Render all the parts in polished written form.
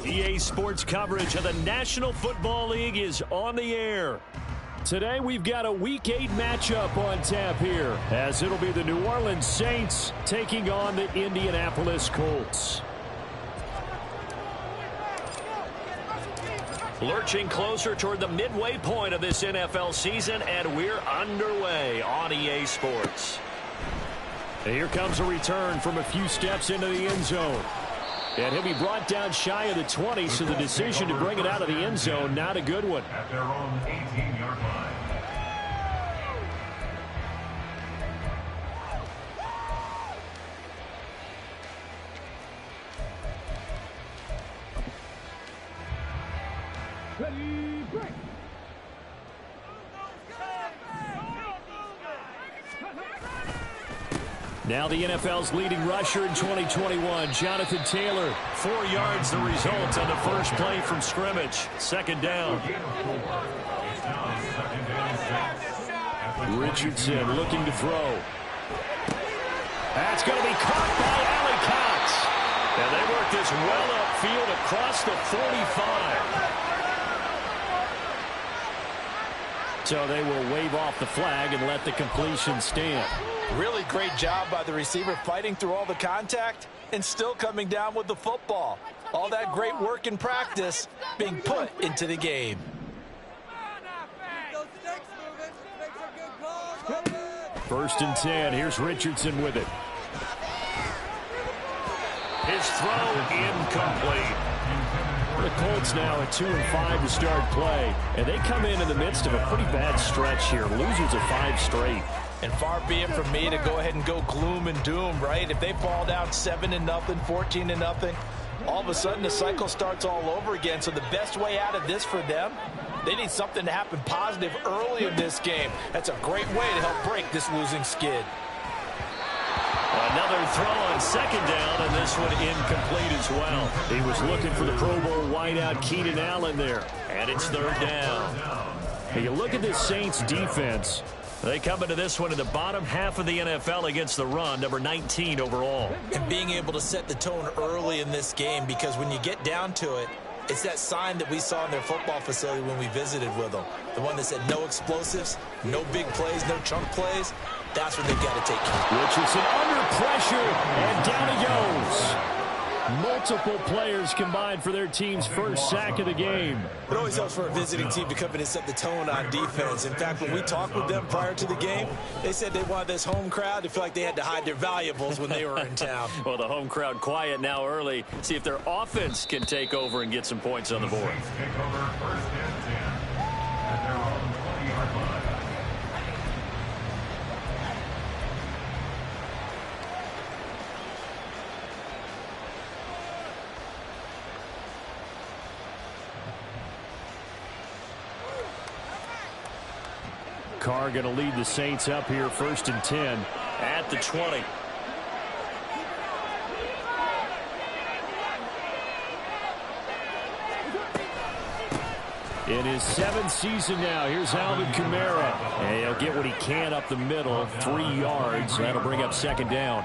EA Sports coverage of the National Football League is on the air. Today we've got a Week 8 matchup on tap here, as it'll be the New Orleans Saints taking on the Indianapolis Colts. Lurching closer toward the midway point of this NFL season, and we're underway on EA Sports. Here comes a return from a few steps into the end zone. And he'll be brought down shy of the 20, so the decision to bring it out of the end zone, not a good one. At their own 18-yard line. Ready, break. Now the NFL's leading rusher in 2021, Jonathan Taylor. 4 yards the result on the first play from scrimmage. Second down. Richardson looking to throw. That's going to be caught by Allie Cox. And they work this well upfield across the 45. So they will wave off the flag and let the completion stand. Really great job by the receiver fighting through all the contact and still coming down with the football. All that great work in practice being put into the game. First and 10. Here's Richardson with it. His throw incomplete. The Colts now at 2-5 to start play, and they come in the midst of a pretty bad stretch here. Losers of 5 straight. And far be it from me to go ahead and go gloom and doom, right? If they fall down 7-0, 14-0, all of a sudden the cycle starts all over again. So the best way out of this for them, they need something to happen positive early in this game. That's a great way to help break this losing skid. Another throw on second down, and this one incomplete as well. He was looking for the Pro Bowl wideout Keenan Allen there, and it's third down. Now you look at this Saints defense. They come into this one in the bottom half of the NFL against the run, number 19 overall. And being able to set the tone early in this game, because when you get down to it, it's that sign that we saw in their football facility when we visited with them. The one that said no explosives, no big plays, no chunk plays. That's what they've got to take care of. Richardson under pressure, and down he goes. Multiple players combined for their team's first sack of the game. It always helps for a visiting team to come in and set the tone on defense. In fact, when we talked with them prior to the game, they said they wanted this home crowd to feel like they had to hide their valuables when they were in town. Well, the home crowd quiet now early. See if their offense can take over and get some points on the board. Take over first and 10 at their own 20-yard line. Carr going to lead the Saints up here first and 10 at the 20. In his 7th season now, here's Alvin Kamara. And he'll get what he can up the middle, 3 yards. That'll bring up second down.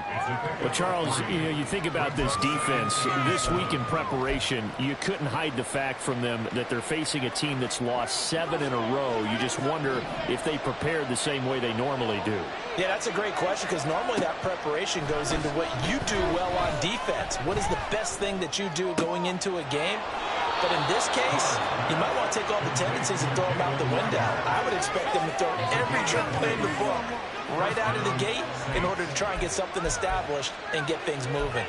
Well, Charles, you think about this defense. This week in preparation, you couldn't hide the fact from them that they're facing a team that's lost 7 in a row. You just wonder if they prepared the same way they normally do. Yeah, that's a great question, because normally that preparation goes into what you do well on defense. What is the best thing that you do going into a game? But in this case, you might want to take all the tendencies and throw them out the window. I would expect them to throw every trick play in the book right out of the gate in order to try and get something established and get things moving.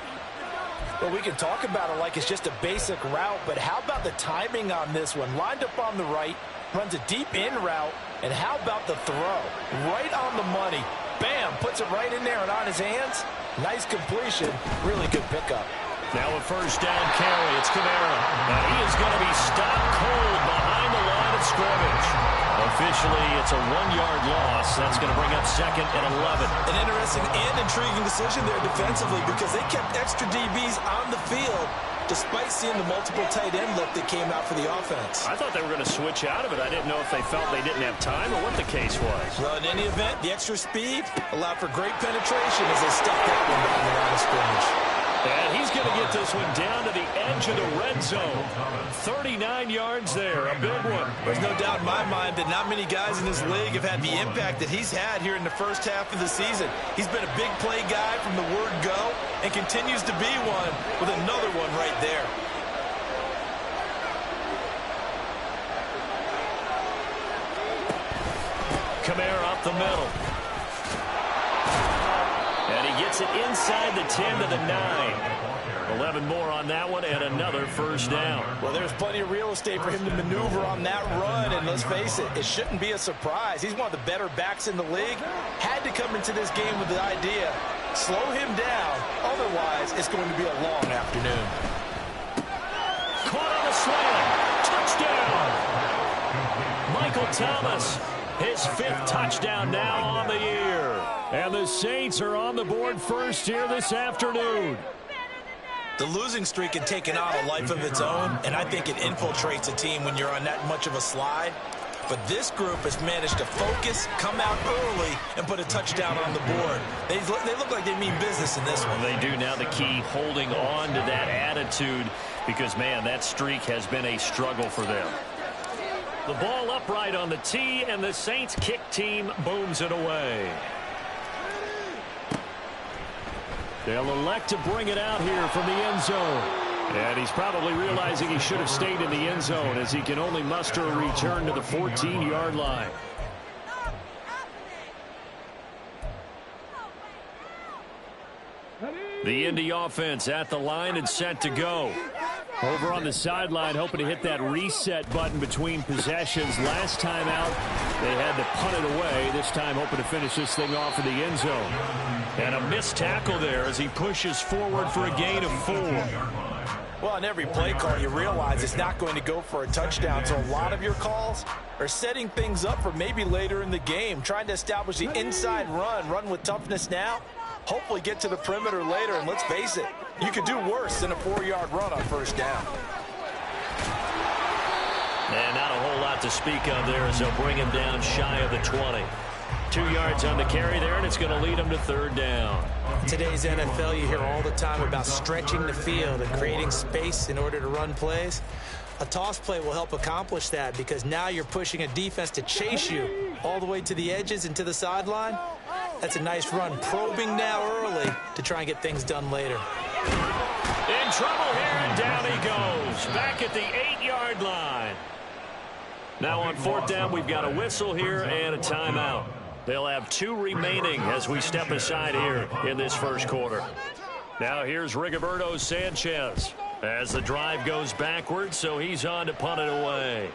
Well, we can talk about it like it's just a basic route, but how about the timing on this one? Lined up on the right, runs a deep in route, and how about the throw? Right on the money. Bam, puts it right in there and on his hands. Nice completion, really good pickup. Now a first down carry. It's Kamara. And he is going to be stopped cold behind the line of scrimmage. Officially, it's a 1-yard loss. That's going to bring up second and 11. An interesting and intriguing decision there defensively, because they kept extra DBs on the field despite seeing the multiple tight end look that came out for the offense. I thought they were going to switch out of it. I didn't know if they felt they didn't have time or what the case was. Well, in any event, the extra speed allowed for great penetration as they stepped that one down the line of scrimmage. And he's going to get this one down to the edge of the red zone. 39 yards there, a big one. There's no doubt in my mind that not many guys in this league have had the impact that he's had here in the first half of the season. He's been a big play guy from the word go and continues to be one with another one right there. Kamara up the middle. And he gets it inside the 10 to the 9. 11 more on that one and another first down. Well, there's plenty of real estate for him to maneuver on that run, and let's face it, it shouldn't be a surprise. He's one of the better backs in the league. Had to come into this game with the idea, slow him down, otherwise it's going to be a long afternoon. Caught on a slant. Touchdown! Michael Thomas, his 5th touchdown now on the year. And the Saints are on the board first here this afternoon. The losing streak had taken on a life of its own, and I think it infiltrates a team when you're on that much of a slide. But this group has managed to focus, come out early, and put a touchdown on the board. They look like they mean business in this one. They do now. The key, holding on to that attitude, because, man, that streak has been a struggle for them. The ball upright on the tee, and the Saints kick team booms it away. They'll elect to bring it out here from the end zone. And he's probably realizing he should have stayed in the end zone as he can only muster a return to the 14-yard line. The Indy offense at the line and set to go. Over on the sideline, hoping to hit that reset button between possessions. Last time out, they had to punt it away. This time, hoping to finish this thing off in the end zone. And a missed tackle there as he pushes forward for a gain of 4. Well, on every play call, you realize it's not going to go for a touchdown. So a lot of your calls are setting things up for maybe later in the game, trying to establish the inside run with toughness now. Hopefully get to the perimeter later, and let's face it, you could do worse than a 4-yard run on first down. And not a whole lot to speak of there as they'll bring him down shy of the 20. 2 yards on the carry there, and it's going to lead him to 3rd down. Today's NFL, you hear all the time about stretching the field and creating space in order to run plays. A toss play will help accomplish that because now you're pushing a defense to chase you all the way to the edges and to the sideline. That's a nice run, probing now early to try and get things done later. In trouble here, and down he goes. Back at the 8-yard line. Now on 4th down, we've got a whistle here and a timeout. They'll have 2 remaining as we step aside here in this first quarter. Now here's Rigoberto Sanchez as the drive goes backwards, so he's on to punt it away.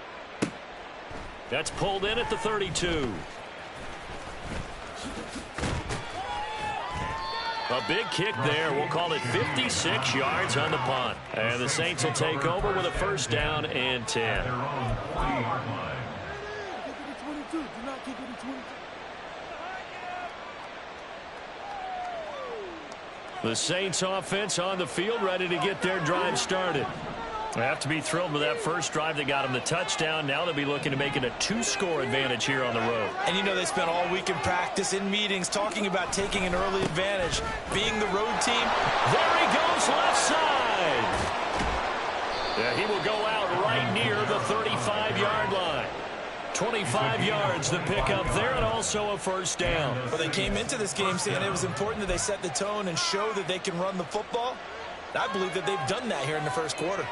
That's pulled in at the 32. A big kick there. We'll call it 56 yards on the punt. And the Saints will take over with a 1st down and 10. The Saints offense on the field, ready to get their drive started. They have to be thrilled with that first drive that got them the touchdown. Now they'll be looking to make it a 2-score advantage here on the road. And you know they spent all week in practice, in meetings, talking about taking an early advantage, being the road team. There he goes, left side. Yeah, he will go out right near the 35-yard line. 25 yards to pick up there, and also a 1st down. Well, they came into this game saying it was important that they set the tone and show that they can run the football. I believe that they've done that here in the first quarter.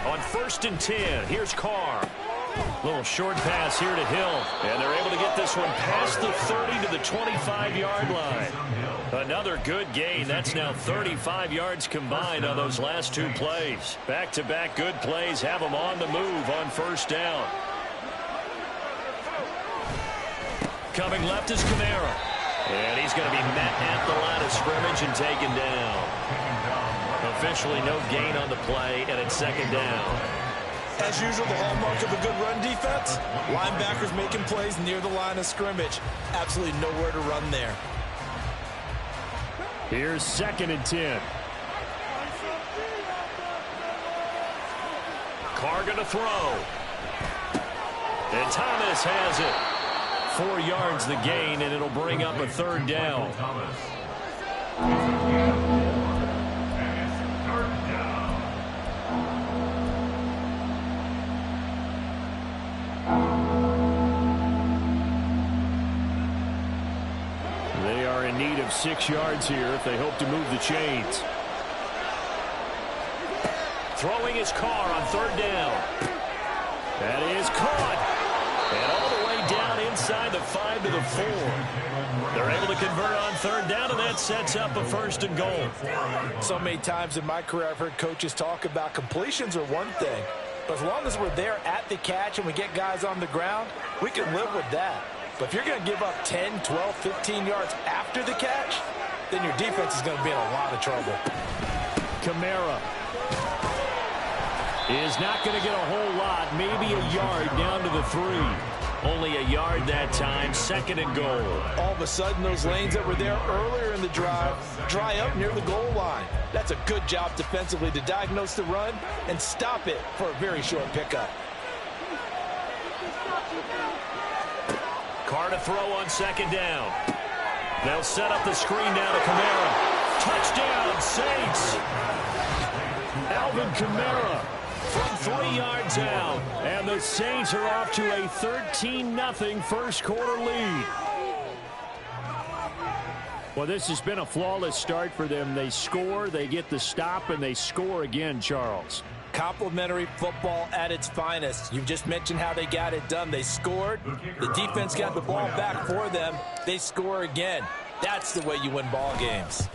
On 1st and 10, here's Carr. Little short pass here to Hill. And they're able to get this one past the 30 to the 25-yard line. Another good gain. That's now 35 yards combined on those last 2 plays. Back-to-back good plays have them on the move on 1st down. Coming left is Kamara. And he's going to be met at the line of scrimmage and taken down. Officially no gain on the play, and it's 2nd down. As usual, the hallmark of a good run defense, linebackers making plays near the line of scrimmage. Absolutely nowhere to run there. Here's 2nd and 10. Carr going to throw. And Thomas has it. 4 yards the gain, and it'll bring up a third down. They are in need of 6 yards here if they hope to move the chains. Throwing his car on third down. That is caught. And all the way down inside the 5 to the 4. They're able to convert on third down, and that sets up a 1st and goal. So many times in my career I've heard coaches talk about completions are one thing. But as long as we're there at the catch and we get guys on the ground, we can live with that. But if you're going to give up 10, 12, 15 yards after the catch, then your defense is going to be in a lot of trouble. Kamara is not going to get a whole lot, maybe a yard down to the 3. Only a yard that time, 2nd and goal. All of a sudden, those lanes that were there earlier in the drive dry up near the goal line. That's a good job defensively to diagnose the run and stop it for a very short pickup. Carr to throw on 2nd down. They'll set up the screen now to Kamara. Touchdown, Saints. Alvin Kamara from 3 yards out. And the Saints are off to a 13-0 first quarter lead. Well, this has been a flawless start for them. They score, they get the stop, and they score again, Charles. Complimentary football at its finest. You just mentioned how they got it done. They scored. The defense got the ball back for them. They score again. That's the way you win ball games.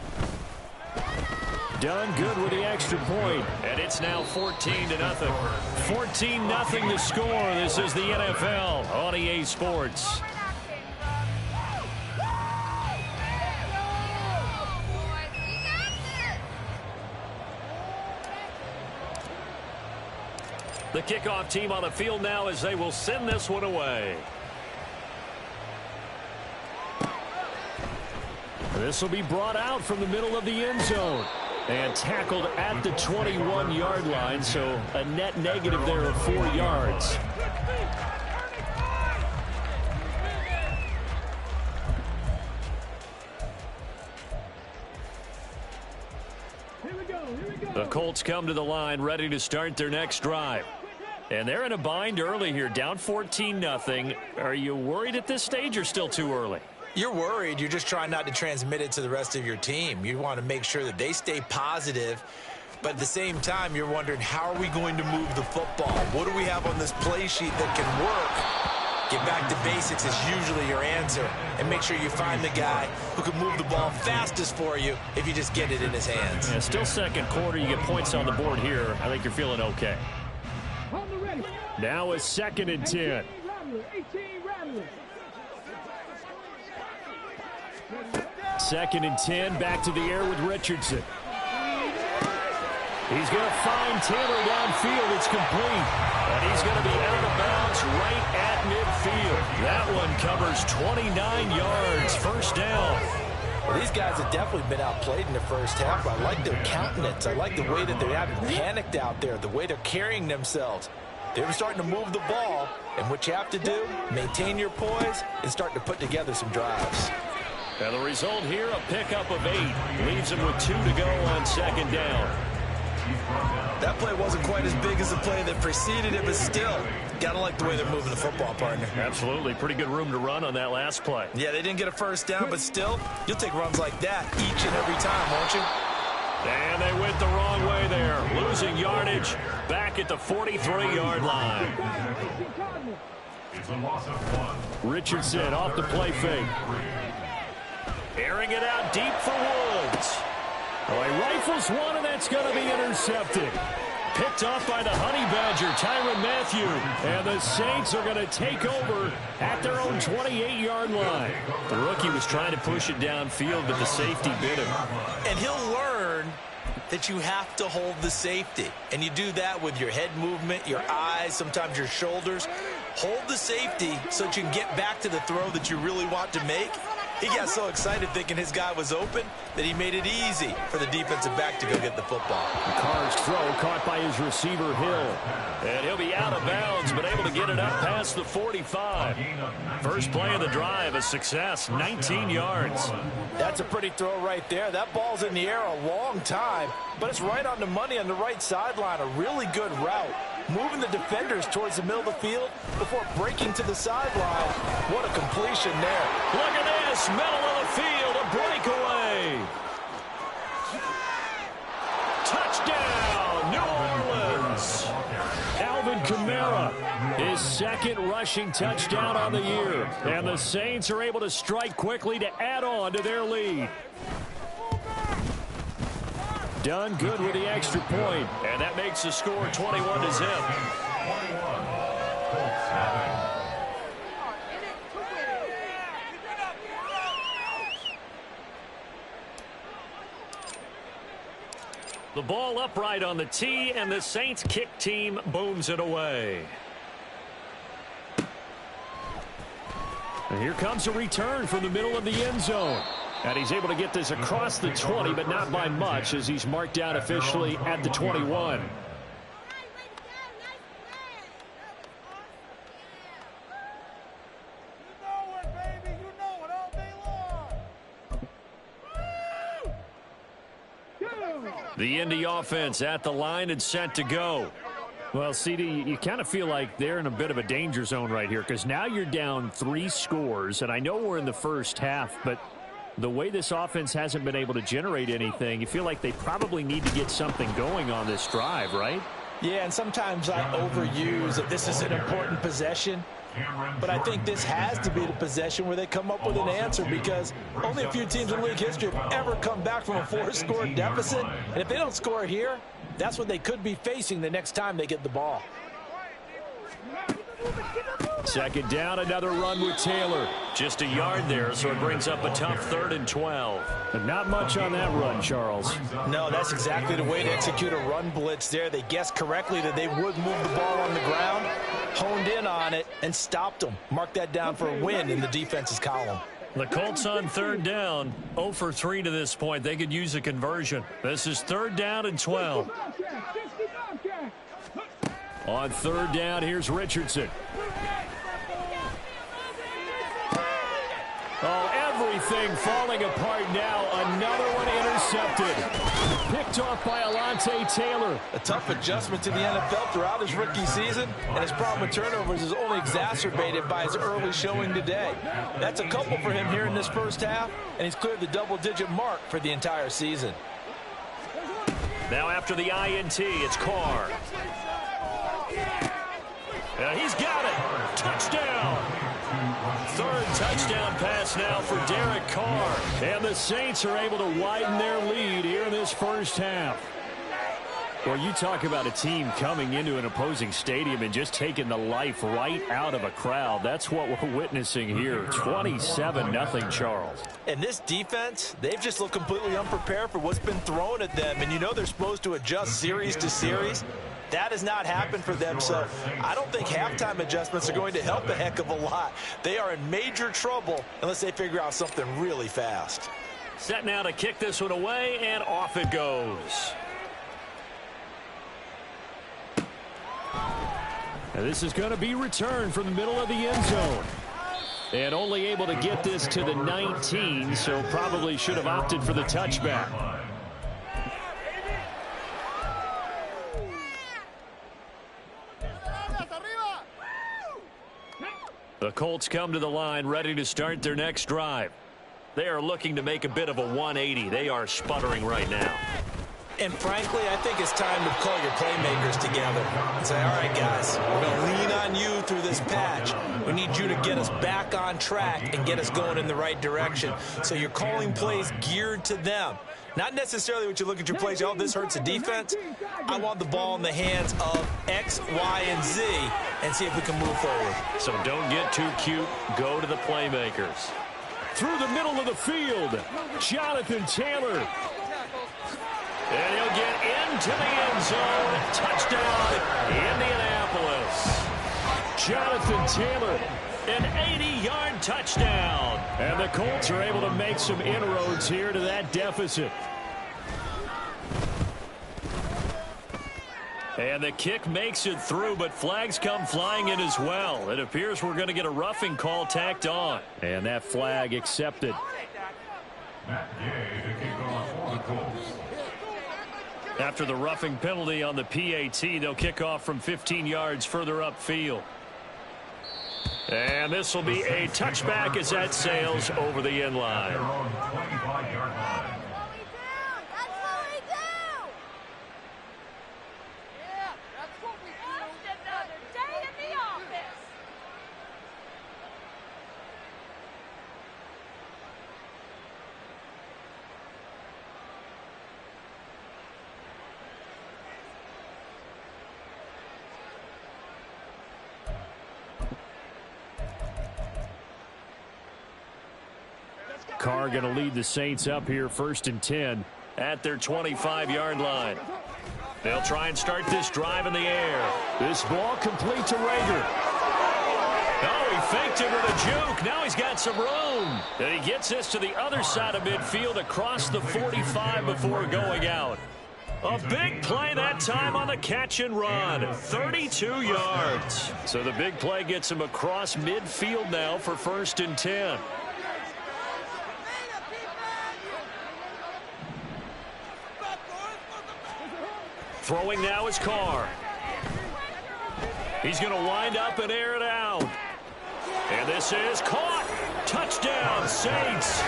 Done good with the extra point. And it's now 14-0. 14-0 to score. This is the NFL on EA Sports. The kickoff team on the field now as they will send this one away. This will be brought out from the middle of the end zone and tackled at the 21-yard line, so a net negative there of 4 yards. The Colts come to the line ready to start their next drive. And they're in a bind early here, down 14-0. Are you worried at this stage or still too early? You're worried. You're just trying not to transmit it to the rest of your team. You want to make sure that they stay positive. But at the same time, you're wondering, how are we going to move the football? What do we have on this play sheet that can work? Get back to basics is usually your answer. And make sure you find the guy who can move the ball fastest for you if you just get it in his hands. Yeah, still second quarter. You get points on the board here. I think you're feeling okay. Now it's 2nd and 10. Second and 10, back to the air with Richardson. He's going to find Taylor downfield. It's complete. And he's going to be out of bounds right at midfield. That one covers 29 yards. First down. Well, these guys have definitely been outplayed in the first half. I like their countenance. I like the way that they haven't panicked out there, the way they're carrying themselves. They're starting to move the ball, and what you have to do, maintain your poise and start to put together some drives. And the result here, a pickup of 8. Leaves them with 2 to go on 2nd down. That play wasn't quite as big as the play that preceded it, but still, got to like the way they're moving the football, partner. Absolutely. Pretty good room to run on that last play. Yeah, they didn't get a first down, but still, you'll take runs like that each and every time, won't you? And they went the wrong way there. Losing yardage back at the 43-yard line. It's a loss of 1. Richardson off the play fake. Airing it out deep for Woods. Oh, he rifles one, and that's going to be intercepted. Picked off by the Honey Badger, Tyrann Mathieu. And the Saints are going to take over at their own 28-yard line. The rookie was trying to push it downfield, but the safety bit him. And he'll learn that you have to hold the safety. And you do that with your head movement, your eyes, sometimes your shoulders. Hold the safety so that you can get back to the throw that you really want to make. He got so excited thinking his guy was open that he made it easy for the defensive back to go get the football. Carr's throw caught by his receiver, Hill. And he'll be out of bounds, but able to get it up past the 45. First play of the drive, a success, 19 yards. That's a pretty throw right there. That ball's in the air a long time, but it's right on the money on the right sideline. A really good route. Moving the defenders towards the middle of the field before breaking to the sideline. What a completion there. Look at this, middle of the field, a breakaway. Touchdown, New Orleans. Alvin Kamara, his second rushing touchdown on the year. And the Saints are able to strike quickly to add on to their lead. Done good with the extra point, and that makes the score 21-0. The ball upright on the tee, and the Saints kick team booms it away. And here comes a return from the middle of the end zone. And he's able to get this across the 20, but not by much, as he's marked down officially at the 21. The Indy offense at the line and set to go. Well, CD, you kind of feel like they're in a bit of a danger zone right here, because now you're down 3 scores, and I know we're in the first half, but the way this offense hasn't been able to generate anything, you feel like they probably need to get something going on this drive, right? Yeah, and sometimes I overuse that this is an important possession. But I think this has to be the possession where they come up with an answer, because only a few teams in league history have ever come back from a 4-score deficit. And if they don't score here, that's what they could be facing the next time they get the ball. Second down, another run with Taylor. Just a yard there, so it brings up a tough 3rd and 12. But not much on that run, Charles. No, that's exactly the way to execute a run blitz there. They guessed correctly that they would move the ball on the ground, honed in on it, and stopped them. Mark that down for a win in the defense's column. The Colts on 3rd down, 0 for 3 to this point. They could use a conversion. This is 3rd down and 12. On 3rd down, here's Richardson. Oh, everything falling apart now. Another one intercepted. Picked off by Elitez Taylor. A tough adjustment to the NFL throughout his rookie season, and his problem with turnovers is only exacerbated by his early showing today. That's a couple for him here in this first half, and he's cleared the double-digit mark for the entire season. Now after the INT, it's Carr. He's got it. Touchdown. 3rd touchdown pass now for Derek Carr. And the Saints are able to widen their lead here in this first half. Well, you talk about a team coming into an opposing stadium and just taking the life right out of a crowd. That's what we're witnessing here. 27-0, Charles. And this defense, they've just looked completely unprepared for what's been thrown at them. And you know they're supposed to adjust series to series. That has not happened for them, so I don't think halftime adjustments are going to help a heck of a lot. They are in major trouble unless they figure out something really fast. Set now to kick this one away, and off it goes. And this is going to be returned from the middle of the end zone. And only able to get this to the 19, so probably should have opted for the touchback. The Colts come to the line ready to start their next drive. They are looking to make a bit of a 180. They are sputtering right now. And frankly, I think it's time to call your playmakers together and say, all right, guys, we're going to lean on you through this patch. We need you to get us back on track and get us going in the right direction. So you're calling plays geared to them. Not necessarily what you look at your plays, oh, this hurts the defense. I want the ball in the hands of X, Y, and Z and see if we can move forward. So don't get too cute. Go to the playmakers. Through the middle of the field, Jonathan Taylor. And he'll get into the end zone. Touchdown, Indianapolis. Jonathan Taylor. An 80-yard touchdown. And the Colts are able to make some inroads here to that deficit. And the kick makes it through, but flags come flying in as well. It appears we're going to get a roughing call tacked on. And that flag accepted. After the roughing penalty on the PAT, they'll kick off from 15 yards further upfield. And this will be a touchback as that sails over the end line. Carr going to lead the Saints up here, 1st and 10 at their 25-yard line. They'll try and start this drive in the air. This ball complete to Rager. Oh, he faked it with a juke. Now he's got some room. And he gets this to the other side of midfield across the 45 before going out. A big play that time on the catch and run. 32 yards. So the big play gets him across midfield now for 1st and 10. Throwing now is Carr. He's going to wind up and air it out. And this is caught. Touchdown, Saints.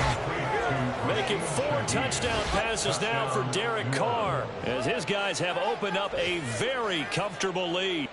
Making 4 touchdown passes now for Derek Carr, as his guys have opened up a very comfortable lead.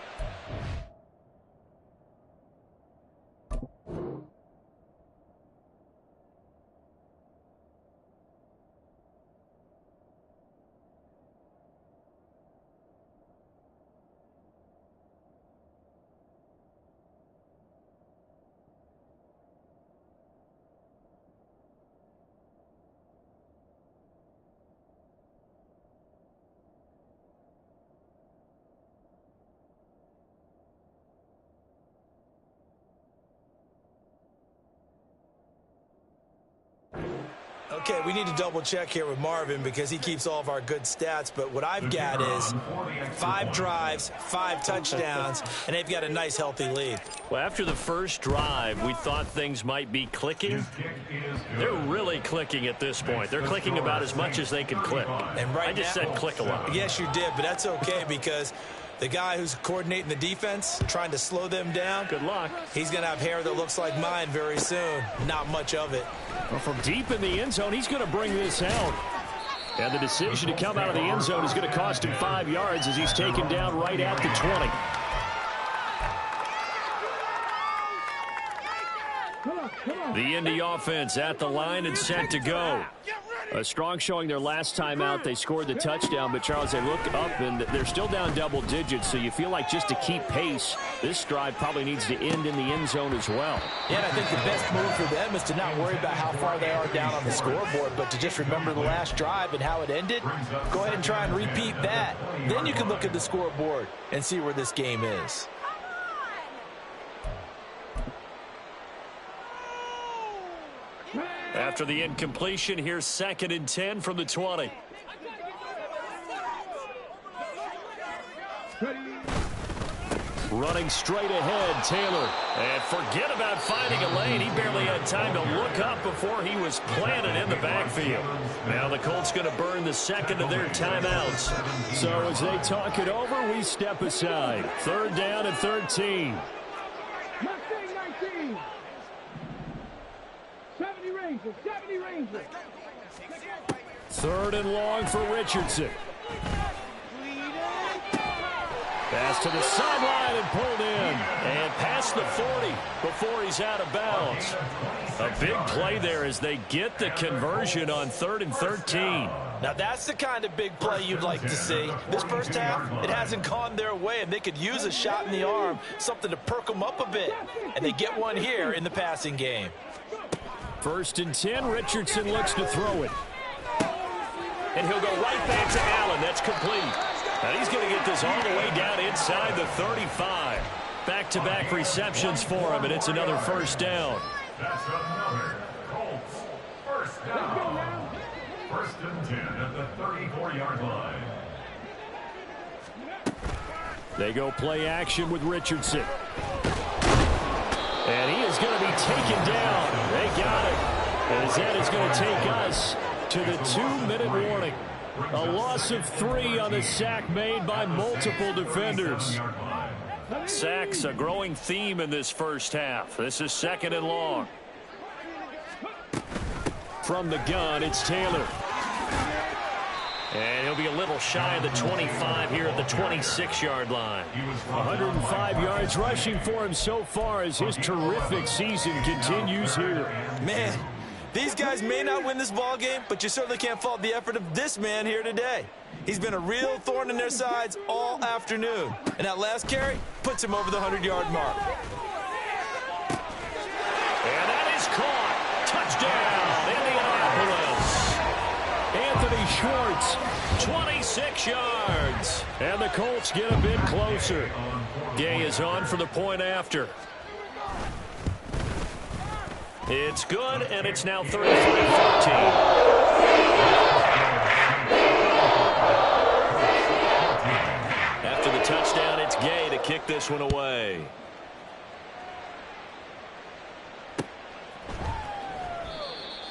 Okay, we need to double check here with Marvin because he keeps all of our good stats, but what I've got is 5 drives, 5 touchdowns, and they've got a nice healthy lead. Well, after the first drive, we thought things might be clicking. They're really clicking at this point. They're clicking about as much as they can click. And right I just said click a lot. Yes, you did, but that's okay because the guy who's coordinating the defense, trying to slow them down, good luck. He's going to have hair that looks like mine very soon. Not much of it. Well, from deep in the end zone, he's going to bring this out. And the decision to come out of the end zone is going to cost him 5 yards as he's taken down right at the 20. The Indy offense at the line and set to go. A strong showing their last time out. They scored the touchdown, but Charles, they look up and they're still down double digits, so you feel like just to keep pace, this drive probably needs to end in the end zone as well. Yeah, and I think the best move for them is to not worry about how far they are down on the scoreboard, but to just remember the last drive and how it ended. Go ahead and try and repeat that. Then you can look at the scoreboard and see where this game is. After the incompletion, here's 2nd and 10 from the 20. Running straight ahead, Taylor. And forget about finding a lane. He barely had time to look up before he was planted in the backfield. Now the Colts going to burn the second of their timeouts. So as they talk it over, we step aside. 3rd down and 13. 70 Rangers. 3rd and long for Richardson. Pass to the sideline and pulled in. And past the 40 before he's out of bounds. A big play there as they get the conversion on 3rd and 13. Now that's the kind of big play you'd like to see. This first half, it hasn't gone their way, and they could use a shot in the arm, something to perk them up a bit. And they get one here in the passing game. 1st and 10, Richardson looks to throw it. And he'll go right back to Allen. That's complete. Now he's going to get this all the way down inside the 35. Back-to-back receptions for him, and it's another first down. That's another Colts first down. First and 10 at the 34-yard line. They go play action with Richardson. And he is going to be taken down. They got it. As that is going to take us to the 2-minute warning. A loss of 3 on the sack made by multiple defenders. Sacks a growing theme in this first half. This is 2nd and long. From the gun, it's Taylor. And he'll be a little shy of the 25 here at the 26-yard line. 105 yards rushing for him so far as his terrific season continues here. Man, these guys may not win this ball game, but you certainly can't fault the effort of this man here today. He's been a real thorn in their sides all afternoon. And that last carry puts him over the 100-yard mark. And that is caught. Touchdown, Indianapolis. Anthony Schwartz, 26 yards. And the Colts get a bit closer. Gay is on for the point after. It's good, and it's now 35-14. After the touchdown, it's Gay to kick this one away.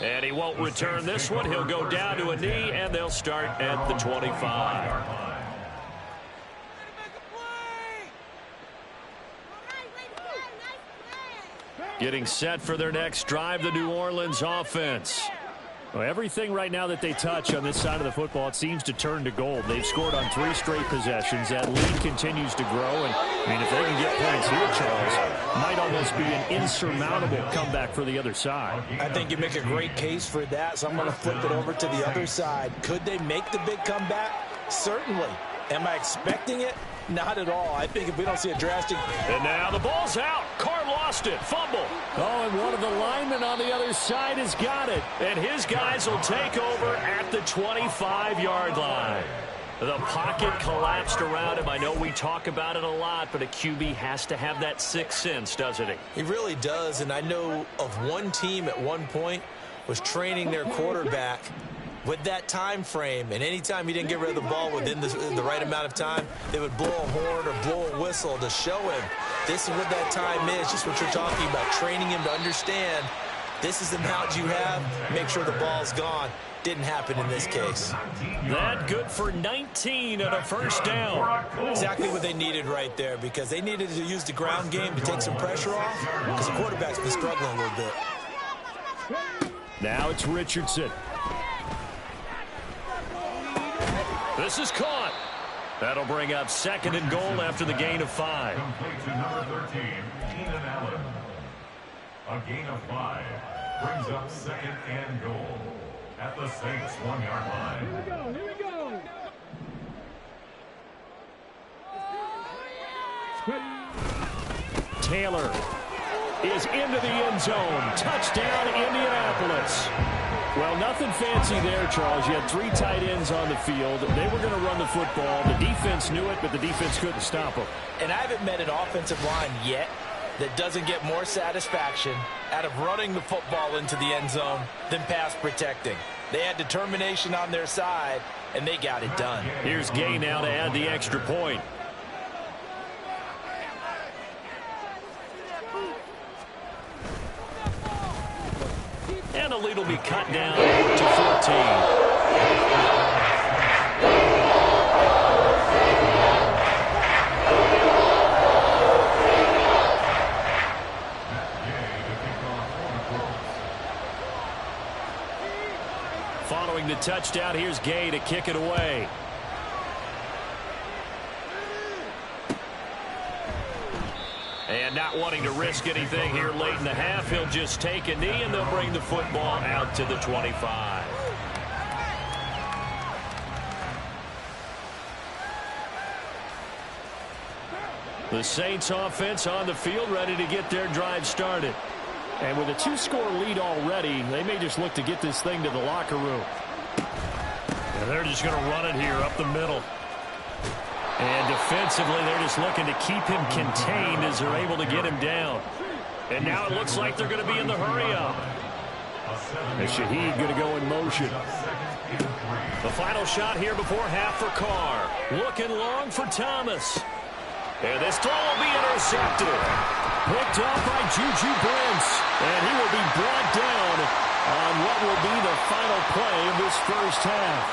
And he won't return this one. He'll go down to a knee, and they'll start at the 25. Getting set for their next drive, the New Orleans offense. Well, everything right now that they touch on this side of the football, it seems to turn to gold. They've scored on 3 straight possessions. That lead continues to grow. And, I mean, if they can get points here, Charles, might almost be an insurmountable comeback for the other side. I think you make a great case for that, so I'm going to flip it over to the other side. Could they make the big comeback? Certainly. Am I expecting it? Not at all. I think if we don't see a drastic... And now the ball's out. Carr lost it. Fumble. Oh, and one of the linemen on the other side has got it. And his guys will take over at the 25-yard line. The pocket collapsed around him. I know we talk about it a lot, but a QB has to have that sixth sense, doesn't he? He really does, and I know of one team at one point was training their quarterback with that time frame, and anytime he didn't get rid of the ball within the right amount of time, they would blow a horn or blow a whistle to show him this is what that time is, just what you're talking about, training him to understand this is the amount you have, make sure the ball's gone. Didn't happen in this case. That good for 19 and a first down. Exactly what they needed right there, because they needed to use the ground game to take some pressure off, because the quarterback's been struggling a little bit. Now it's Richardson. This is caught. That'll bring up 2nd and goal after the gain of 5. Complete to number 13, Keenan Allen. A gain of 5 brings up 2nd and goal at the Saints' 1-yard line. Here we go, here we go. Taylor is into the end zone. Touchdown, Indianapolis. Well, nothing fancy there, Charles. You had 3 tight ends on the field. They were going to run the football. The defense knew it, but the defense couldn't stop them. And I haven't met an offensive line yet that doesn't get more satisfaction out of running the football into the end zone than pass protecting. They had determination on their side, and they got it done. Here's Gay now to add the extra point. And the lead will be cut down to 14. Following the touchdown, here's Gay to kick it away. And not wanting to risk anything here late in the half, he'll just take a knee, and they'll bring the football out to the 25. The Saints offense on the field, ready to get their drive started. And with a 2-score lead already, they may just look to get this thing to the locker room. And they're just going to run it here up the middle. And defensively, they're just looking to keep him contained as they're able to get him down. And now it looks like they're going to be in the hurry-up. And Shaheed going to go in motion. The final shot here before half for Carr. Looking long for Thomas. And this throw will be intercepted. Picked off by Juju Brents. And he will be brought down on what will be the final play of this first half.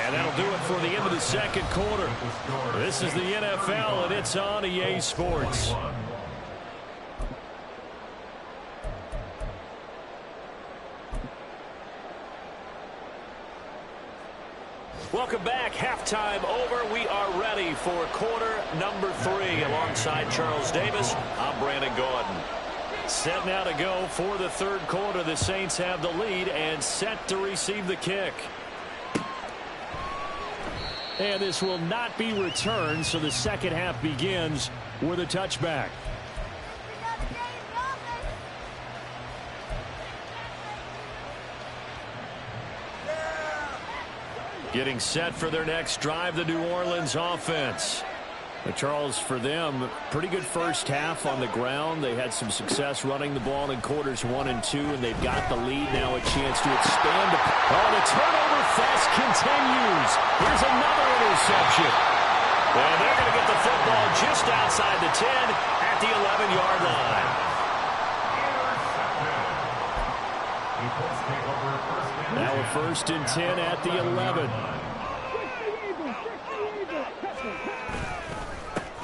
And that'll do it for the end of the second quarter. This is the NFL, and it's on EA Sports. Welcome back. Halftime over. We are ready for quarter number 3. Alongside Charles Davis, I'm Brandon Gordon. Set now to go for the third quarter. The Saints have the lead and set to receive the kick. And this will not be returned, so the second half begins with a touchback. Getting set for their next drive, the New Orleans offense. Charles, for them, pretty good first half on the ground. They had some success running the ball in quarters 1 and 2, and they've got the lead now, a chance to expand. Oh, the turnover fest continues. Here's another interception. And they're going to get the football just outside the 10 at the 11-yard line. Now a 1st and 10 at the 11.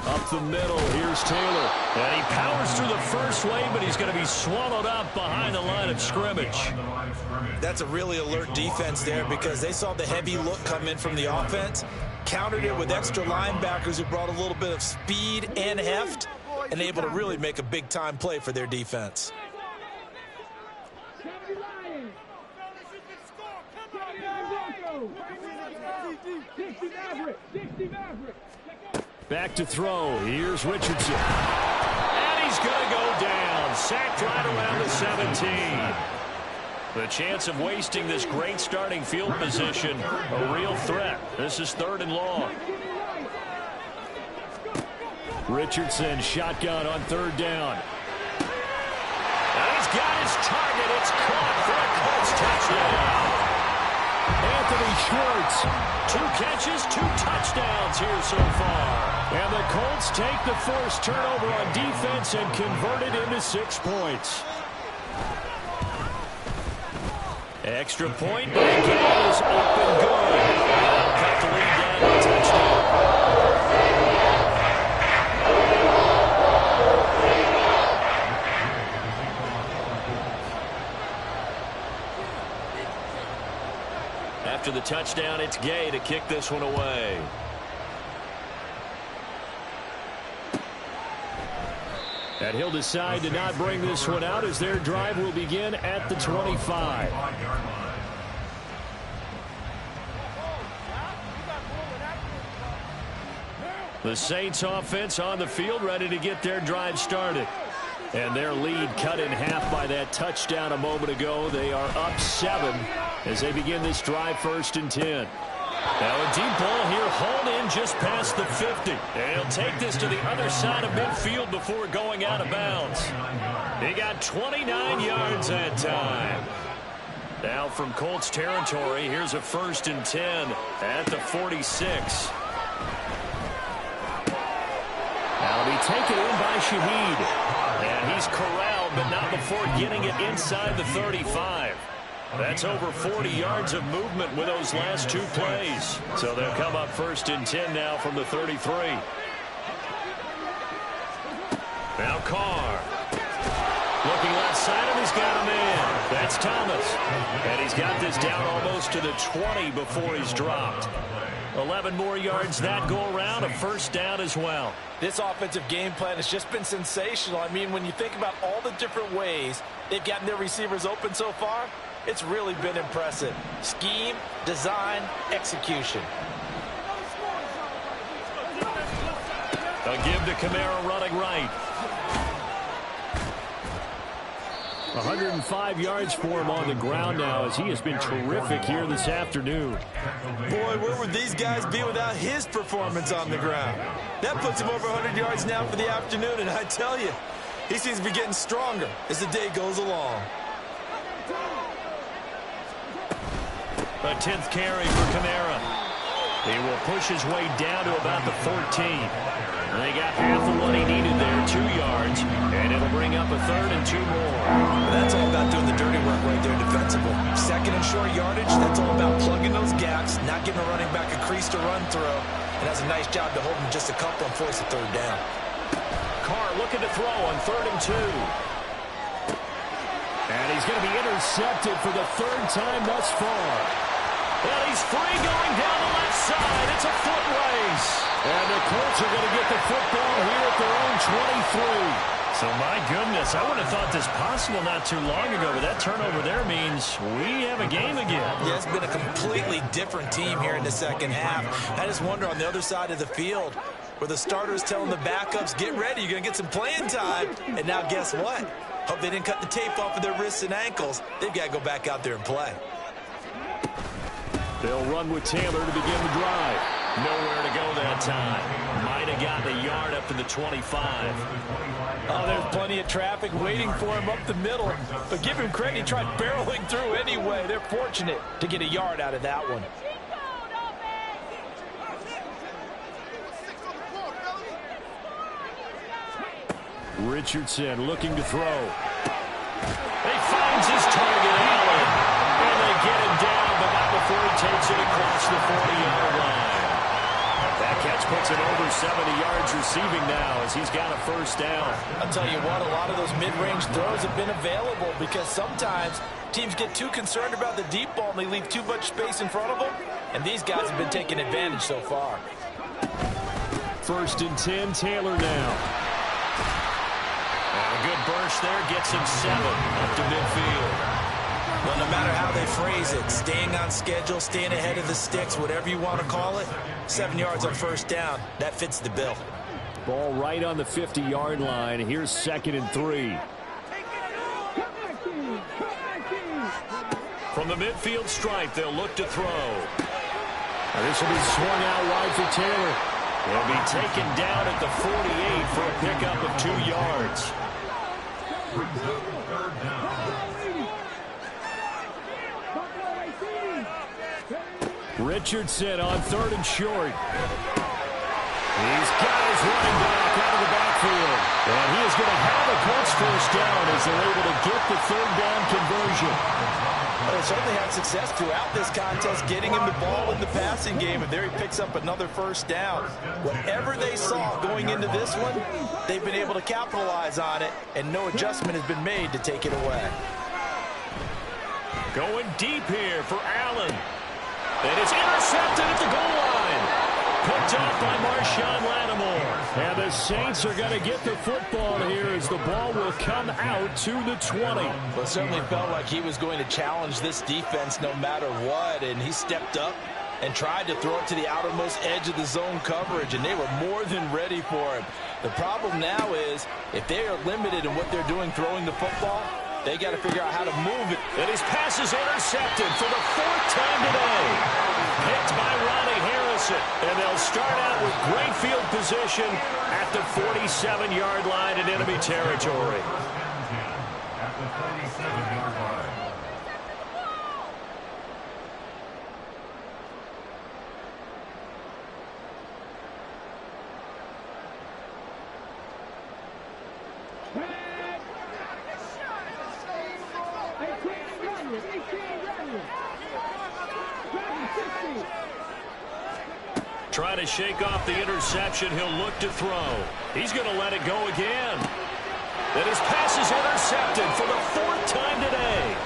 Up the middle, here's Taylor. And he powers through the first wave, but he's going to be swallowed up behind the line of scrimmage. That's a really alert defense there because they saw the heavy look come in from the offense, countered it with extra linebackers who brought a little bit of speed and heft, and able to really make a big-time play for their defense. Back to throw. Here's Richardson. And he's going to go down. Sacked right around the 17. The chance of wasting this great starting field position, a real threat. This is 3rd and long. Richardson shotgun on 3rd down. And he's got his target. It's caught for a Colts touchdown. Anthony Schwartz, 2 catches, 2 touchdowns here so far. And the Colts take the first turnover on defense and convert it into 6 points. Extra point, but the game is up and good. They'll cut the lead down to a touchdown. After the touchdown, it's Gay to kick this one away. And he'll decide to not bring this one out as their drive will begin at the 25. The Saints offense on the field ready to get their drive started. And their lead cut in half by that touchdown a moment ago. They are up 7 as they begin this drive 1st and 10. Now a deep ball here hauled in just past the 50. And he'll take this to the other side of midfield before going out of bounds. He got 29 yards that time. Now from Colts territory, here's a 1st and 10 at the 46. Now to be taken in by Shaheed. And he's corralled, but not before getting it inside the 35. That's over 40 yards of movement with those last 2 plays. So they'll come up 1st and 10 now from the 33. Now Carr. Looking left side, and he's got him in. That's Thomas. And he's got this down almost to the 20 before he's dropped. 11 more yards that go around, a 1st down as well. This offensive game plan has just been sensational. I mean, when you think about all the different ways they've gotten their receivers open so far, it's really been impressive. Scheme, design, execution. A give to Kamara running right. 105 yards for him on the ground now, as he has been terrific here this afternoon. Boy, where would these guys be without his performance on the ground? That puts him over 100 yards now for the afternoon, and I tell you, he seems to be getting stronger as the day goes along. A 10th carry for Kamara. He will push his way down to about the 14. And they got half of what he needed there, 2 yards, and it'll bring up a 3rd and 2 more. That's all about doing the dirty work right there defensively. 2nd and short yardage, that's all about plugging those gaps, not giving a running back a crease to run through, and does a nice job to hold him just a couple and force a 3rd down. Carr looking to throw on 3rd and 2. And he's going to be intercepted for the 3rd time thus far. And he's free going down the left side. It's a foot race. And the Colts are going to get the football here at their own 23. So, my goodness, I would have thought this possible not too long ago, but that turnover there means we have a game again. Yeah, it's been a completely different team here in the second half. I just wonder on the other side of the field, where the starters telling the backups, get ready, you're going to get some playing time. And now guess what? Hope they didn't cut the tape off of their wrists and ankles. They've got to go back out there and play. They'll run with Taylor to begin the drive. Nowhere to go that time. Might have gotten a yard up to the 25. Oh, there's plenty of traffic waiting for him up the middle. But give him credit, he tried barreling through anyway. They're fortunate to get a yard out of that one. Richardson looking to throw. He finds his target, Allen. And they get him down, but not before he takes it across the 40-yard line. That catch puts it over 70 yards receiving now as he's got a 1st down. I'll tell you what, a lot of those mid-range throws have been available because sometimes teams get too concerned about the deep ball and they leave too much space in front of them. And these guys have been taking advantage so far. 1st and 10, Taylor now. A good burst there gets him 7 up to midfield. Well, no matter how they phrase it, staying on schedule, staying ahead of the sticks, whatever you want to call it, 7 yards on 1st down, that fits the bill. Ball right on the 50-yard line. Here's 2nd and 3. From the midfield stripe, they'll look to throw. This will be swung out wide for Taylor. He'll be taken down at the 48 for a pickup of 2 yards. Richardson on 3rd and short. He's got his running back out of the backfield. And he is going to have a Colts 1st down as they're able to get the 3rd down conversion. Well, they certainly had success throughout this contest, getting him the ball in the passing game, and there he picks up another 1st down. Whatever they saw going into this one, they've been able to capitalize on it, and no adjustment has been made to take it away. Going deep here for Allen. And it's intercepted at the goal line. Picked up by Marshawn Lattimore. And the Saints are going to get the football here as the ball will come out to the 20. Well, it certainly felt like he was going to challenge this defense no matter what, and he stepped up and tried to throw it to the outermost edge of the zone coverage, and they were more than ready for him. The problem now is if they are limited in what they're doing throwing the football, they got to figure out how to move it. And his pass is intercepted for the 4th time today. Picked by Ronnie Harrison. And they'll start out with great field position at the 47-yard line in enemy territory. At the 47-yard line. Trying to shake off the interception. He'll look to throw. He's going to let it go again. And his pass is intercepted for the 4th time today.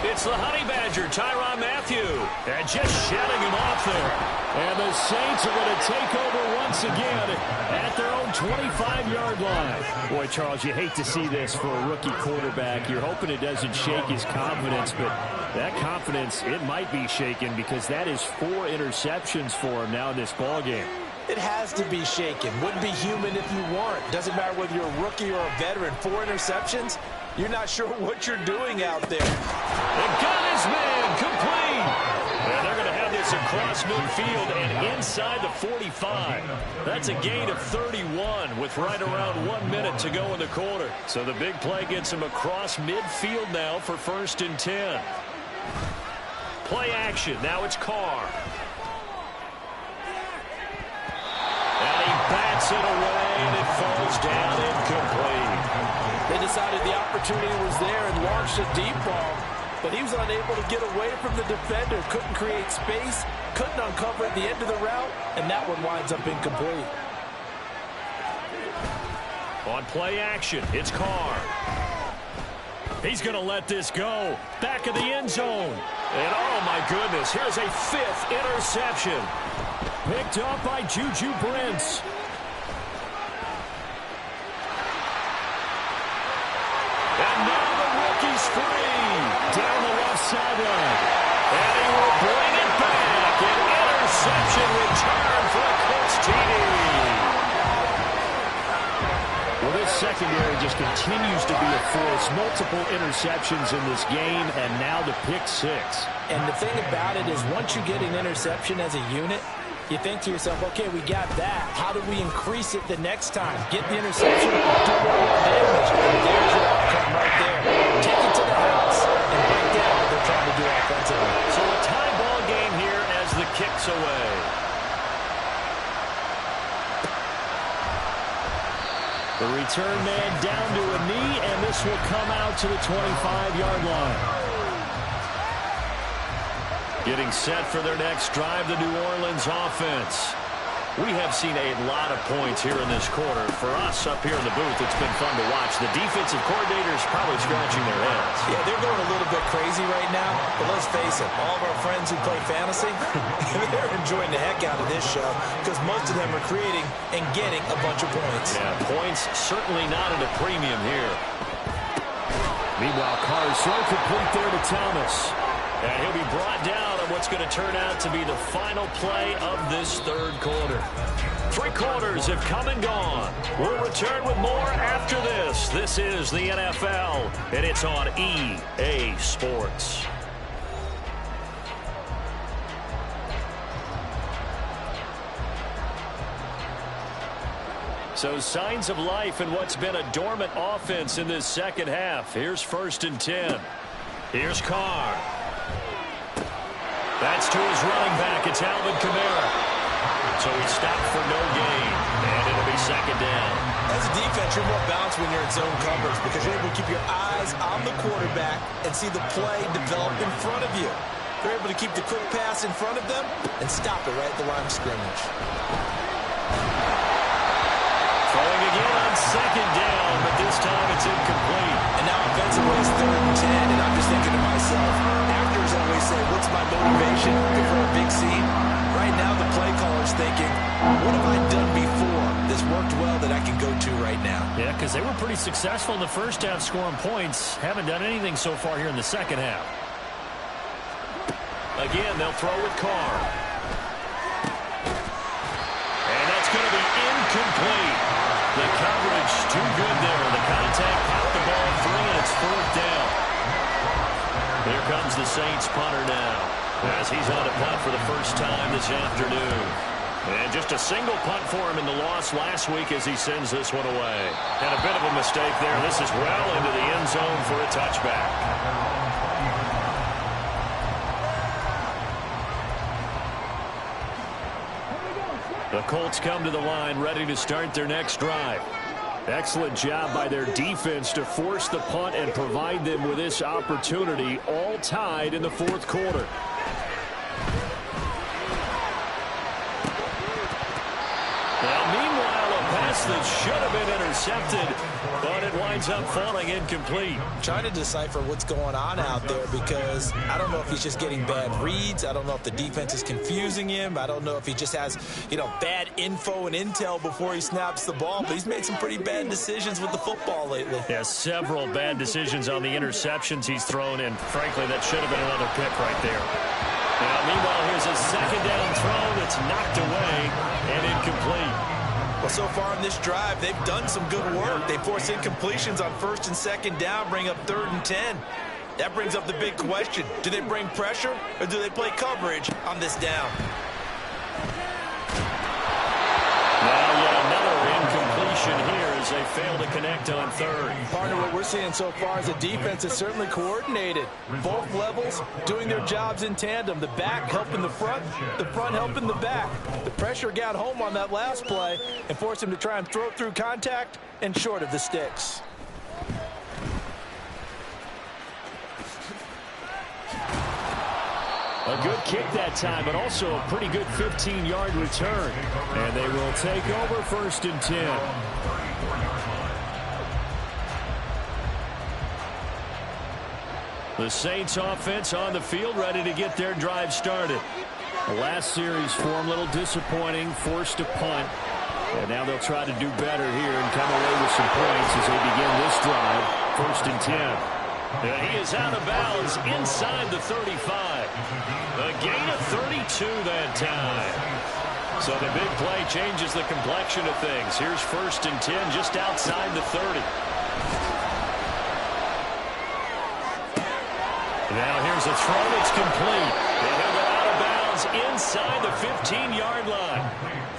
It's the Honey Badger, Tyrann Mathieu. And just shedding him off there. And the Saints are going to take over once again at their own 25-yard line. Boy, Charles, you hate to see this for a rookie quarterback. You're hoping it doesn't shake his confidence, but that confidence, it might be shaken because that is 4 interceptions for him now in this ballgame. It has to be shaken. Wouldn't be human if you weren't. Doesn't matter whether you're a rookie or a veteran. 4 interceptions, You're not sure what you're doing out there. And got his man complete. And they're going to have this across midfield and inside the 45. That's a gain of 31 with right around 1 minute to go in the quarter. So the big play gets him across midfield now for 1st and 10. Play action. Now it's Carr. And he bats it away, and it falls down incomplete. They decided the opportunity was there and launched a deep ball, but he was unable to get away from the defender. Couldn't create space, couldn't uncover at the end of the route, and that one winds up incomplete. On play action, it's Carr. He's going to let this go. Back of the end zone. And oh my goodness, here's a 5th interception. Picked up by Juju Brents. And now the rookie's free. Down the left sideline. And he will bring it back. An interception return for a Colts TD. Well, this secondary just continues to be a force. Multiple interceptions in this game, and now the pick 6. And the thing about it is once you get an interception as a unit, you think to yourself, okay, we got that. How do we increase it the next time? Get the interception, do more damage. And there's your outcome right there. Take it to the house and break down what they're trying to do offensively. So a tie ball game here as the kick's away. The return man down to a knee, and this will come out to the 25-yard line. Getting set for their next drive, the New Orleans offense. We have seen a lot of points here in this quarter. For us up here in the booth, it's been fun to watch. The defensive coordinators probably scratching their heads. Yeah, they're going a little bit crazy right now, but let's face it, all of our friends who play fantasy, they're enjoying the heck out of this show because most of them are creating and getting a bunch of points. Yeah, points certainly not at a premium here. Meanwhile, Carr's throw complete there to Thomas. And he'll be brought down on what's going to turn out to be the final play of this 3rd quarter. 3 quarters have come and gone. We'll return with more after this. This is the NFL, and it's on EA Sports. So signs of life in what's been a dormant offense in this second half. Here's 1st and 10. Here's Carr. That's to his running back. It's Alvin Kamara. So he's stopped for no gain, and it'll be 2nd down. As a defense, you're more balanced when you're in zone coverage because you're able to keep your eyes on the quarterback and see the play develop in front of you. They're able to keep the quick pass in front of them and stop it right at the line of scrimmage. Throwing again on 2nd down, but this time it's incomplete. And now offensively it's 3rd and 10, and I'm just thinking to myself, actors always say, what's my motivation for a big scene? Right now the play caller's thinking, what have I done before that's worked well that I can go to right now? Yeah, because they were pretty successful in the first half scoring points. Haven't done anything so far here in the second half. Again, they'll throw with Carr. And that's going to be incomplete. The coverage too good there. The contact popped the ball free, and it's 4th down. Here comes the Saints punter now as he's on a punt for the first time this afternoon. And just a single punt for him in the loss last week as he sends this one away. And a bit of a mistake there. This is well into the end zone for a touchback. The Colts come to the line ready to start their next drive. Excellent job by their defense to force the punt and provide them with this opportunity, all tied in the 4th quarter. Now, meanwhile, a pass that should have been intercepted, but it winds up falling incomplete. Trying to decipher what's going on out there because I don't know if he's just getting bad reads. I don't know if the defense is confusing him. I don't know if he just has, bad info and intel before he snaps the ball. But he's made some pretty bad decisions with the football lately. Yeah, several bad decisions on the interceptions he's thrown, and frankly, that should have been another pick right there. Now, meanwhile, here's a 2nd down throw that's knocked away and incomplete. Well, so far in this drive, they've done some good work. They force incompletions on 1st and 2nd down, bring up 3rd and 10. That brings up the big question. Do they bring pressure or do they play coverage on this down? Now yet another incompletion here as they fail to connect on 3rd. Partner, what we're seeing so far is the defense is certainly coordinated. Both levels doing their jobs in tandem. The back helping the front helping the back. The pressure got home on that last play and forced him to try and throw through contact and short of the sticks. A good kick that time, but also a pretty good 15-yard return. And they will take over 1st and 10. The Saints offense on the field, ready to get their drive started. The last series for them, a little disappointing, forced a punt. And now they'll try to do better here and come away with some points as they begin this drive, 1st and 10. He is out of bounds inside the 35. A gain of 32 that time. So the big play changes the complexion of things. Here's 1st and 10 just outside the 30. Now here's a throw that's complete. And he'll go out of bounds inside the 15-yard line.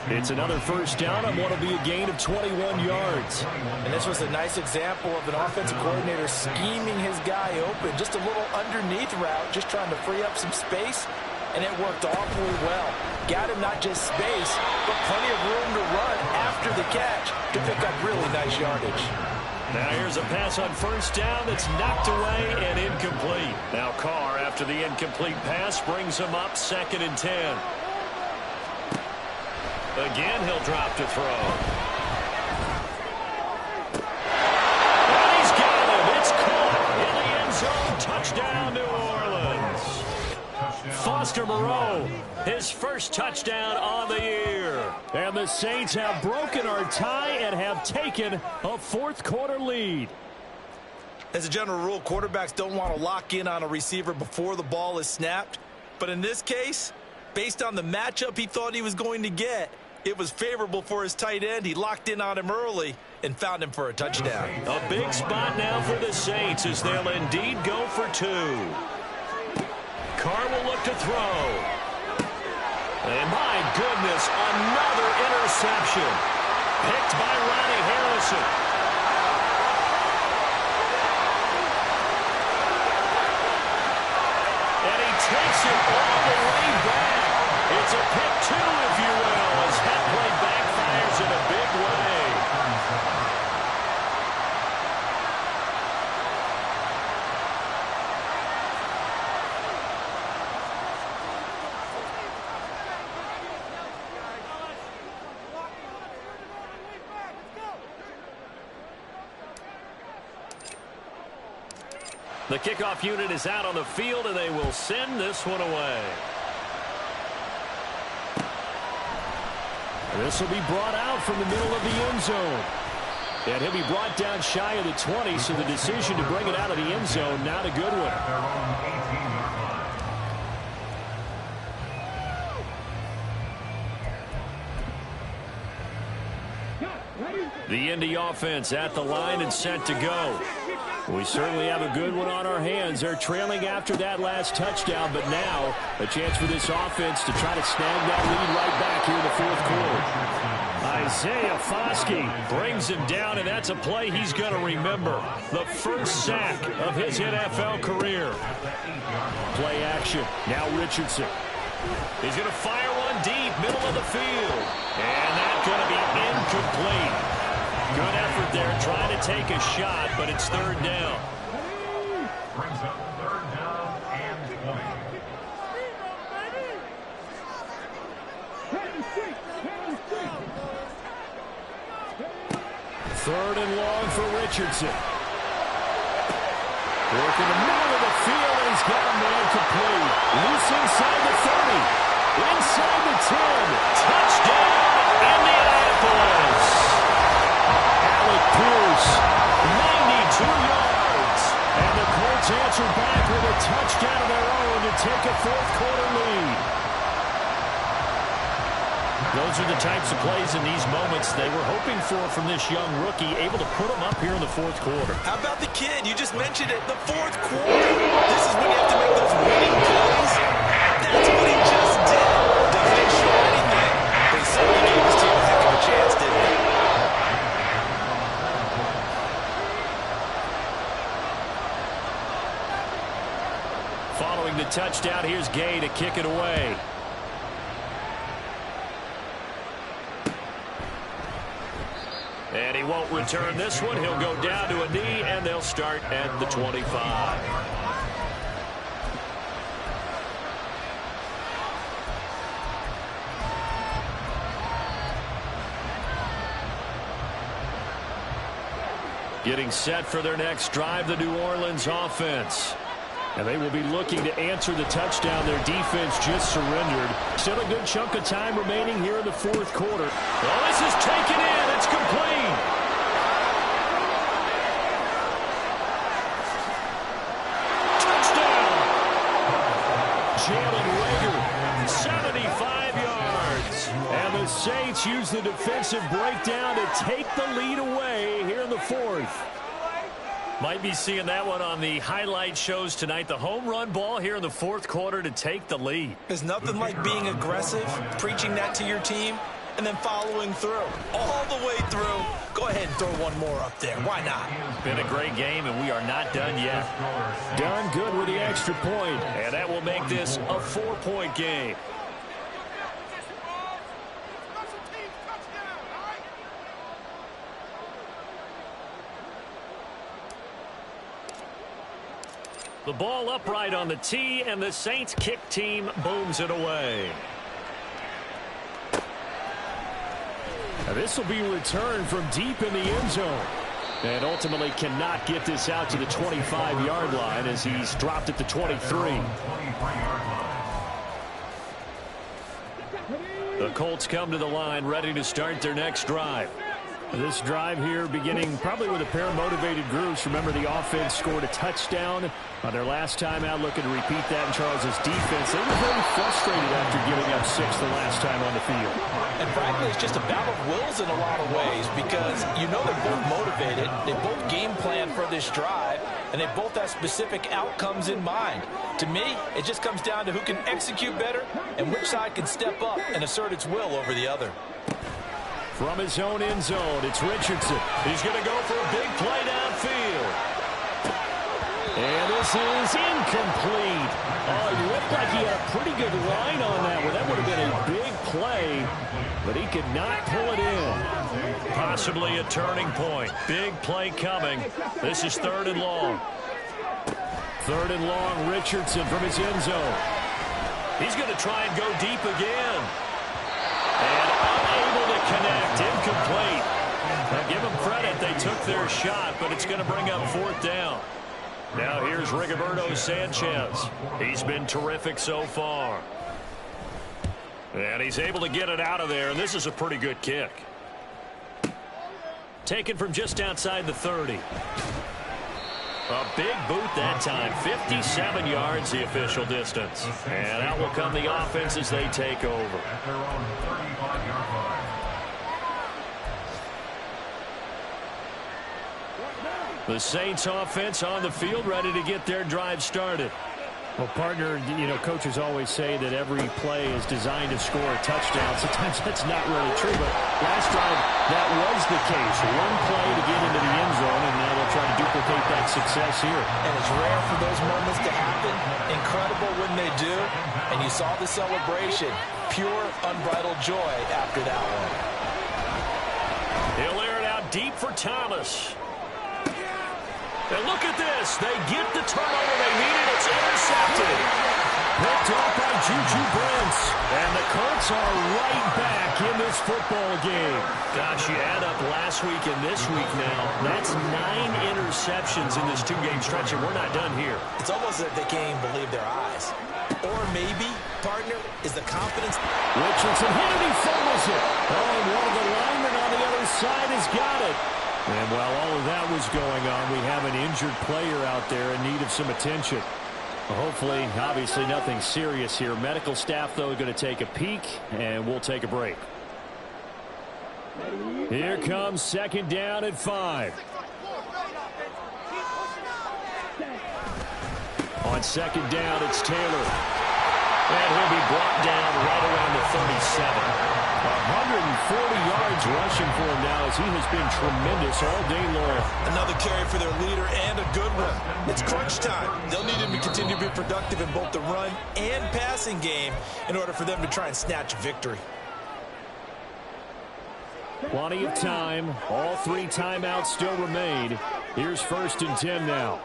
It's another 1st down on what will be a gain of 21 yards. And this was a nice example of an offensive coordinator scheming his guy open. Just a little underneath route, just trying to free up some space, and it worked awfully well. Got him not just space, but plenty of room to run after the catch to pick up really nice yardage. Now here's a pass on 1st down that's knocked away and incomplete. Now Carr, after the incomplete pass, brings him up 2nd and 10. Again, he'll drop to throw. And he's got him. It's caught in the end zone. Touchdown, New Orleans. Foster Moreau, his first touchdown on the year. And the Saints have broken our tie and have taken a 4th quarter lead. As a general rule, quarterbacks don't want to lock in on a receiver before the ball is snapped. But in this case, based on the matchup he thought he was going to get, it was favorable for his tight end. He locked in on him early and found him for a touchdown. A big spot now for the Saints as they'll indeed go for 2. Carr will look to throw. And my goodness, another interception. Picked by Ronnie Harrison. And he takes it all the way back. It's a pick 2, if you will, as that play backfires in a big way. The kickoff unit is out on the field, and they will send this one away. This will be brought out from the middle of the end zone. And he'll be brought down shy of the 20, so the decision to bring it out of the end zone, not a good one. The Indy offense at the line and set to go. We certainly have a good one on our hands. They're trailing after that last touchdown, but now a chance for this offense to try to snag that lead right back here in the 4th quarter. Isaiah Foskey brings him down, and that's a play he's going to remember. The first sack of his NFL career. Play action. Now Richardson. He's going to fire one deep, middle of the field. And that's going to be incomplete. Good effort there, trying to take a shot, but it's 3rd down. Brings up 3rd down and 20. 3rd and long for Richardson. Working the middle of the field, and he's got a man complete. Loose inside the 30. Inside the 10. Touchdown, Indianapolis. Alec Pierce, 92 yards. And the Colts answer back with a touchdown of their own to take a 4th quarter lead. Those those are the types of plays in these moments they were hoping for from this young rookie, able to put them up here in the fourth quarter. How about the kid? You just mentioned it, the fourth quarter. This is when you have to make those winning plays. That's what he just did. Doesn't show anything, but he certainly gave his team a heck of a chance, didn't he? Following the touchdown, here's Gay to kick it away. And he won't return this one. He'll go down to a knee, and they'll start at the 25. Getting set for their next drive, the New Orleans offense. And they will be looking to answer the touchdown their defense just surrendered. Still a good chunk of time remaining here in the fourth quarter. Well, this is taken in. It's complete. Touchdown. Jalen Reagor, 75 yards. And the Saints use the defensive breakdown to take the lead away here in the fourth. Might be seeing that one on the highlight shows tonight. The home run ball here in the fourth quarter to take the lead. There's nothing like being aggressive, preaching that to your team, and then following through. All the way through. Go ahead and throw one more up there. Why not? Been a great game, and we are not done yet. Done good with the extra point, and that will make this a 4-point game. The ball upright on the tee, and the Saints kick team booms it away. Now this will be returned from deep in the end zone. And ultimately cannot get this out to the 25-yard line as he's dropped at the 23. The Colts come to the line ready to start their next drive. This drive here beginning probably with a pair of motivated groups. Remember, the offense scored a touchdown on their last time out, looking to repeat that in Charles's defense. They were very frustrated after giving up 6 the last time on the field. And frankly, it's just a battle of wills in a lot of ways because you know they're both motivated. They both game plan for this drive, and they both have specific outcomes in mind. To me, it just comes down to who can execute better and which side can step up and assert its will over the other. From his own end zone, it's Richardson. He's going to go for a big play downfield. And this is incomplete. Oh, it looked like he had a pretty good line on that one. That would have been a big play, but he could not pull it in. Possibly a turning point. Big play coming. This is 3rd and long. 3rd and long, Richardson from his end zone. He's going to try and go deep again. And unable to connect, incomplete. Now give them credit, they took their shot, but it's going to bring up 4th down. Now here's Rigoberto Sanchez. He's been terrific so far. And he's able to get it out of there, and this is a pretty good kick. Taken from just outside the 30. A big boot that time, 57 yards the official distance. And out will come the offense as they take over. The Saints offense on the field ready to get their drive started. Well, partner, you know, coaches always say that every play is designed to score a touchdown. Sometimes that's not really true, but last drive, that was the case. One play to get into the end zone, and now they'll try to duplicate that success here. And it's rare for those moments to happen. Incredible when they do. And you saw the celebration. Pure, unbridled joy after that one. He'll air it out deep for Thomas. And look at this. They get the turnover they needed. It's intercepted. Picked off by Juju Brents. And the Colts are right back in this football game. Gosh, you add up last week and this week now. That's 9 interceptions in this 2-game stretch, and we're not done here. It's almost as if they can't even believe their eyes. Or maybe, partner, is the confidence. Richardson hit it. He fumbles it. Oh, and one of the linemen on the other side has got it. And while all of that was going on, we have an injured player out there in need of some attention. Hopefully, obviously nothing serious here. Medical staff, though, going to take a peek, and we'll take a break. Here comes second down at 5. On second down, it's Taylor. And he'll be brought down right around the 37. 140 yards rushing for him now as he has been tremendous all day long. Another carry for their leader and a good one. It's crunch time. They'll need him to continue to be productive in both the run and passing game in order for them to try and snatch a victory. Plenty of time. All 3 timeouts still remain. Here's 1st and 10 now.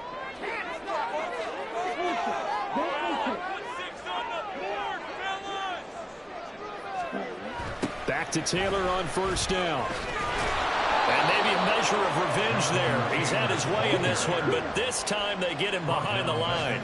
Back to Taylor on 1st down. And maybe a measure of revenge there. He's had his way in this one, but this time they get him behind the line.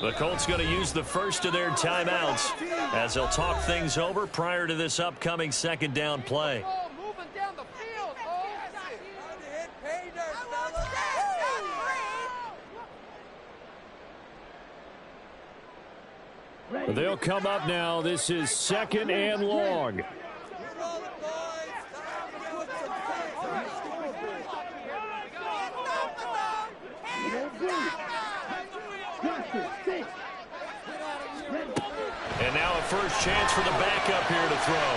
The Colts going to use the first of their timeouts as they'll talk things over prior to this upcoming second down play. They'll come up now. This is 2nd and long. And now a first chance for the backup here to throw.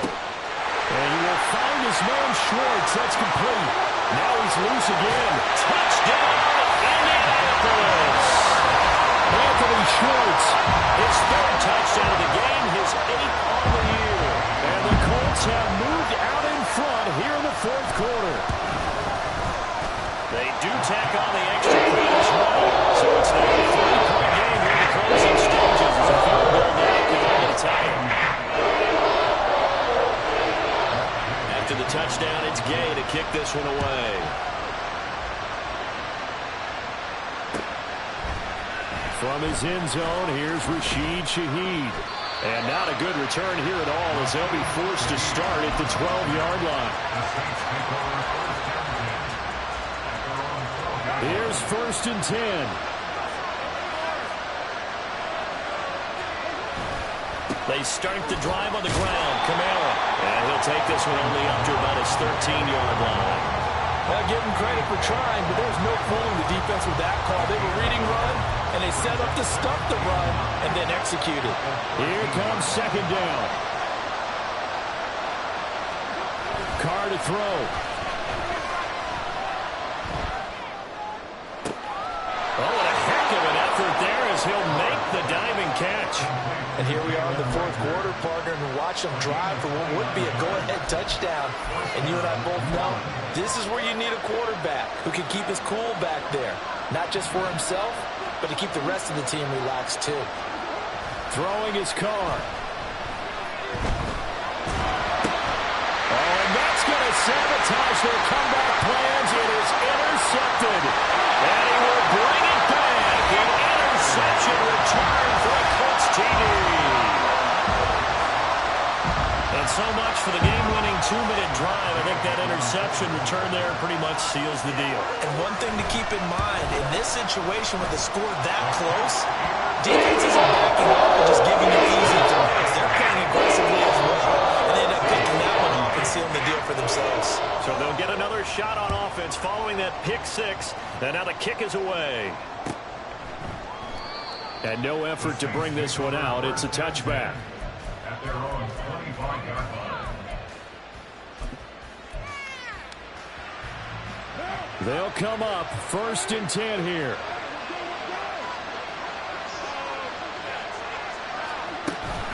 And he will find his man Schwartz. That's complete. Now he's loose again. Touchdown, Indianapolis. Anthony Schwartz, his 3rd touchdown of the game, his 8th on the year. And the Colts have moved out in front here in the 4th quarter. They do tack on the extra point as well. So it's now a 3-point game here in the closing stages as a field goal now can only tie it. After the touchdown, it's Gay to kick this one away. From his end zone, here's Rashid Shaheed. And not a good return here at all as they'll be forced to start at the 12-yard line. Here's 1st and 10. They start the drive on the ground. Kamara. And he'll take this one only up to about his 13-yard line. Well, give him credit for trying, but there's no fooling the defense with that call. They were reading run, and they set up to stop the run and then execute it. Here comes second down. Carr to throw. Oh, what a heck of an effort there as he'll make the diving catch. And here we are in the 4th quarter, partner, and watch them drive for what would be a go-ahead touchdown. And you and I both know this is where you need a quarterback who can keep his cool back there. Not just for himself, but to keep the rest of the team relaxed too. Throwing his Carr. Oh, and that's going to sabotage their comeback plans. It is intercepted. And he will bring it back. An interception return for a Colts TD. And so much for the game-winning 2-minute drive. I think that interception return there pretty much seals the deal. And one thing to keep in mind, in this situation with the score that close, defense isn't backing off and just giving you easy throws. They're playing aggressively as well, and they end up picking that one off and sealing the deal for themselves. So they'll get another shot on offense following that pick 6. And now the kick is away. And no effort to bring this one out. It's a touchback. At their own 25-yard line. They'll come up 1st and 10 here.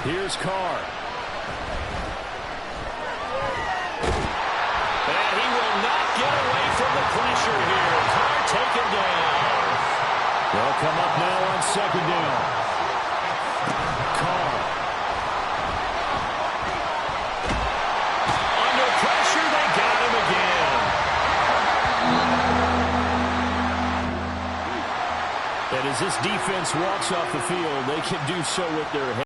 Here's Carr. And he will not get away from the pressure here. Carr taken down. They'll come up now on second down. Carr. Under pressure, they got him again. And as this defense walks off the field, they can do so with their head.